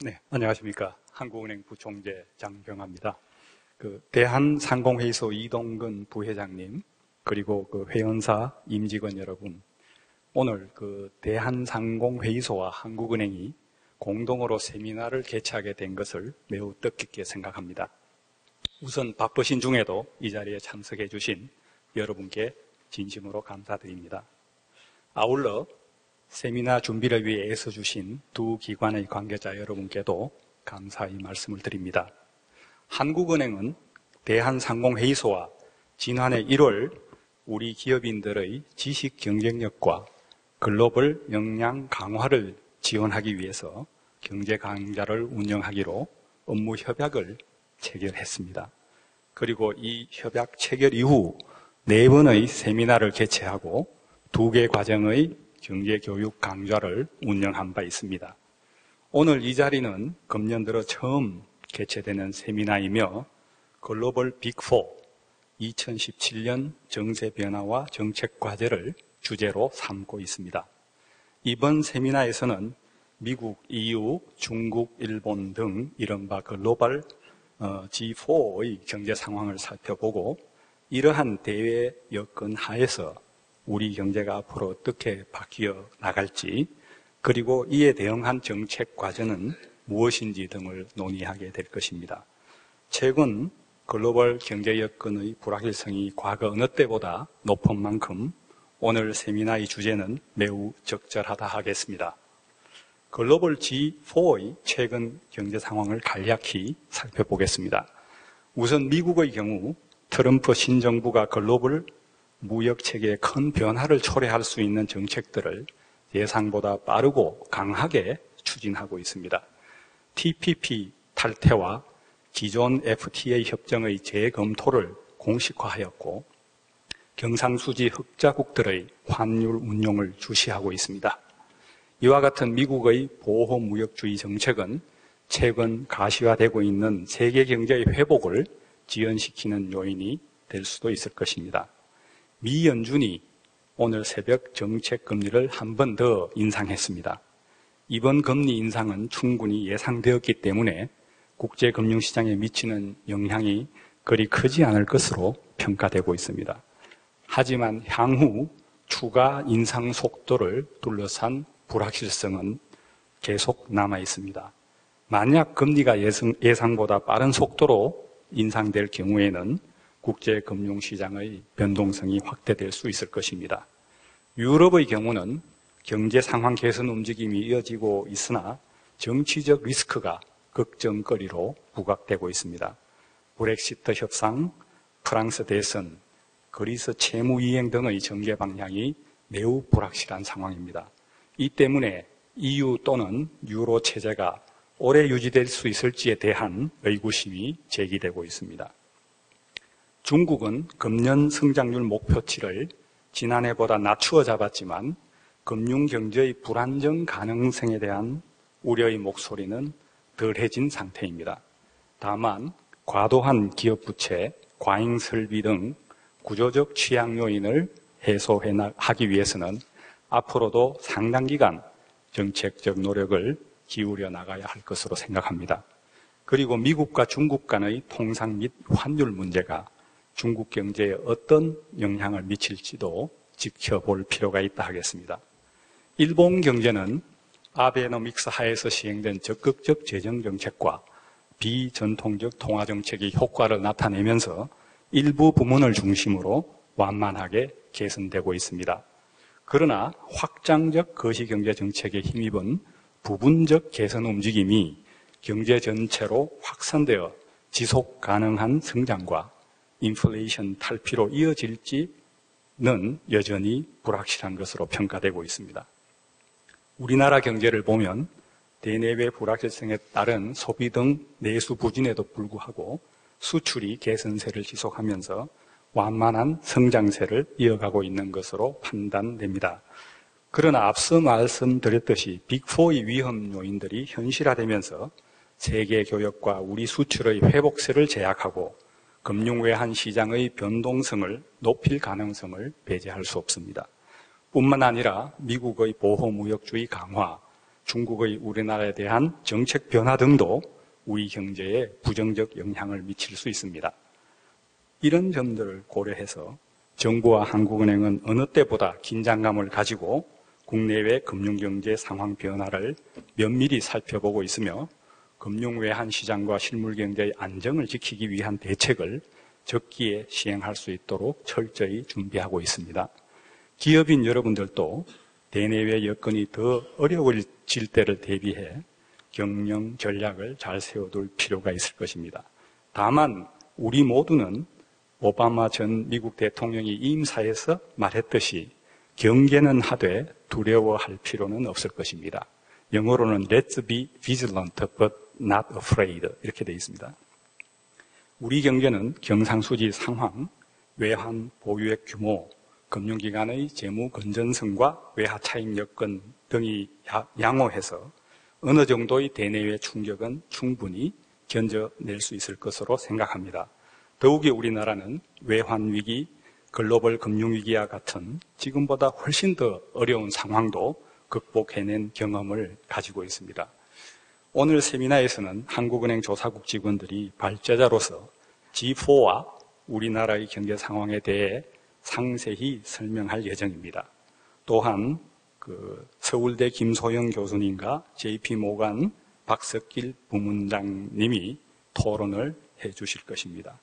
네, 안녕하십니까. 한국은행 부총재 장병합니다. 대한상공회의소 이동근 부회장님, 그리고 회원사 임직원 여러분, 오늘 대한상공회의소와 한국은행이 공동으로 세미나를 개최하게 된 것을 매우 뜻깊게 생각합니다. 우선 바쁘신 중에도 이 자리에 참석해 주신 여러분께 진심으로 감사드립니다. 아울러 세미나 준비를 위해 애써주신 두 기관의 관계자 여러분께도 감사의 말씀을 드립니다. 한국은행은 대한상공회의소와 지난해 1월 우리 기업인들의 지식 경쟁력과 글로벌 역량 강화를 지원하기 위해서 경제 강좌를 운영하기로 업무 협약을 체결했습니다. 그리고 이 협약 체결 이후 4번의 세미나를 개최하고 2개 과정의 경제교육 강좌를 운영한 바 있습니다. 오늘 이 자리는 금년 들어 처음 개최되는 세미나이며 글로벌 빅4 2017년 정세 변화와 정책 과제를 주제로 삼고 있습니다. 이번 세미나에서는 미국, EU, 중국, 일본 등 이른바 글로벌 G4의 경제 상황을 살펴보고 이러한 대외 여건 하에서 우리 경제가 앞으로 어떻게 바뀌어 나갈지, 그리고 이에 대응한 정책 과제는 무엇인지 등을 논의하게 될 것입니다. 최근 글로벌 경제 여건의 불확실성이 과거 어느 때보다 높은 만큼 오늘 세미나의 주제는 매우 적절하다 하겠습니다. 글로벌 G4의 최근 경제 상황을 간략히 살펴보겠습니다. 우선 미국의 경우 트럼프 신정부가 글로벌 무역 체계에 큰 변화를 초래할 수 있는 정책들을 예상보다 빠르고 강하게 추진하고 있습니다. TPP 탈퇴와 기존 FTA 협정의 재검토를 공식화하였고 경상수지 흑자국들의 환율 운용을 주시하고 있습니다. 이와 같은 미국의 보호무역주의 정책은 최근 가시화되고 있는 세계 경제의 회복을 지연시키는 요인이 될 수도 있을 것입니다. 미 연준이 오늘 새벽 정책 금리를 한 번 더 인상했습니다. 이번 금리 인상은 충분히 예상되었기 때문에 국제금융시장에 미치는 영향이 그리 크지 않을 것으로 평가되고 있습니다. 하지만 향후 추가 인상 속도를 둘러싼 불확실성은 계속 남아 있습니다. 만약 금리가 예상보다 빠른 속도로 인상될 경우에는 국제금융시장의 변동성이 확대될 수 있을 것입니다. 유럽의 경우는 경제 상황 개선 움직임이 이어지고 있으나 정치적 리스크가 걱정거리로 부각되고 있습니다. 브렉시트 협상, 프랑스 대선, 그리스 채무 이행 등의 전개 방향이 매우 불확실한 상황입니다. 이 때문에 EU 또는 유로 체제가 오래 유지될 수 있을지에 대한 의구심이 제기되고 있습니다. 중국은 금년 성장률 목표치를 지난해보다 낮추어 잡았지만 금융경제의 불안정 가능성에 대한 우려의 목소리는 덜해진 상태입니다. 다만 과도한 기업 부채, 과잉 설비 등 구조적 취약 요인을 해소하기 위해서는 앞으로도 상당 기간 정책적 노력을 기울여 나가야 할 것으로 생각합니다. 그리고 미국과 중국 간의 통상 및 환율 문제가 중국 경제에 어떤 영향을 미칠지도 지켜볼 필요가 있다 하겠습니다. 일본 경제는 아베노믹스 하에서 시행된 적극적 재정정책과 비전통적 통화정책이 효과를 나타내면서 일부 부문을 중심으로 완만하게 개선되고 있습니다. 그러나 확장적 거시경제 정책에 힘입은 부분적 개선 움직임이 경제 전체로 확산되어 지속 가능한 성장과 인플레이션 탈피로 이어질지는 여전히 불확실한 것으로 평가되고 있습니다. 우리나라 경제를 보면 대내외 불확실성에 따른 소비 등 내수 부진에도 불구하고 수출이 개선세를 지속하면서 완만한 성장세를 이어가고 있는 것으로 판단됩니다. 그러나 앞서 말씀드렸듯이 빅4의 위험 요인들이 현실화되면서 세계 교역과 우리 수출의 회복세를 제약하고 금융외환 시장의 변동성을 높일 가능성을 배제할 수 없습니다. 뿐만 아니라 미국의 보호무역주의 강화, 중국의 우리나라에 대한 정책 변화 등도 우리 경제에 부정적 영향을 미칠 수 있습니다. 이런 점들을 고려해서 정부와 한국은행은 어느 때보다 긴장감을 가지고 국내외 금융경제 상황 변화를 면밀히 살펴보고 있으며 금융외환 시장과 실물경제의 안정을 지키기 위한 대책을 적기에 시행할 수 있도록 철저히 준비하고 있습니다. 기업인 여러분들도 대내외 여건이 더 어려워질 때를 대비해 경영 전략을 잘 세워둘 필요가 있을 것입니다. 다만 우리 모두는 오바마 전 미국 대통령이 임사에서 말했듯이 경계는 하되 두려워할 필요는 없을 것입니다. 영어로는 Let's be vigilant but not afraid 이렇게 되어 있습니다. 우리 경제는 경상수지 상황, 외환 보유액 규모, 금융기관의 재무 건전성과 외화 차익 여건 등이 양호해서 어느 정도의 대내외 충격은 충분히 견뎌낼 수 있을 것으로 생각합니다. 더욱이 우리나라는 외환위기, 글로벌 금융위기와 같은 지금보다 훨씬 더 어려운 상황도 극복해낸 경험을 가지고 있습니다. 오늘 세미나에서는 한국은행 조사국 직원들이 발제자로서 G4와 우리나라의 경제 상황에 대해 상세히 설명할 예정입니다. 또한 서울대 김소영 교수님과 JP모간 박석길 부문장님이 토론을 해 주실 것입니다.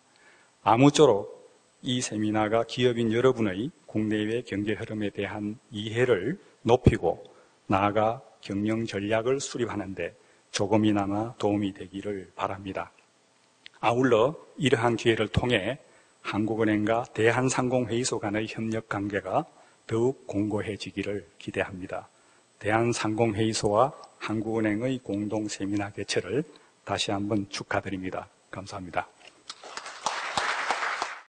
아무쪼록 이 세미나가 기업인 여러분의 국내외 경제 흐름에 대한 이해를 높이고 나아가 경영 전략을 수립하는 데 조금이나마 도움이 되기를 바랍니다. 아울러 이러한 기회를 통해 한국은행과 대한상공회의소 간의 협력 관계가 더욱 공고해지기를 기대합니다. 대한상공회의소와 한국은행의 공동 세미나 개최를 다시 한번 축하드립니다. 감사합니다.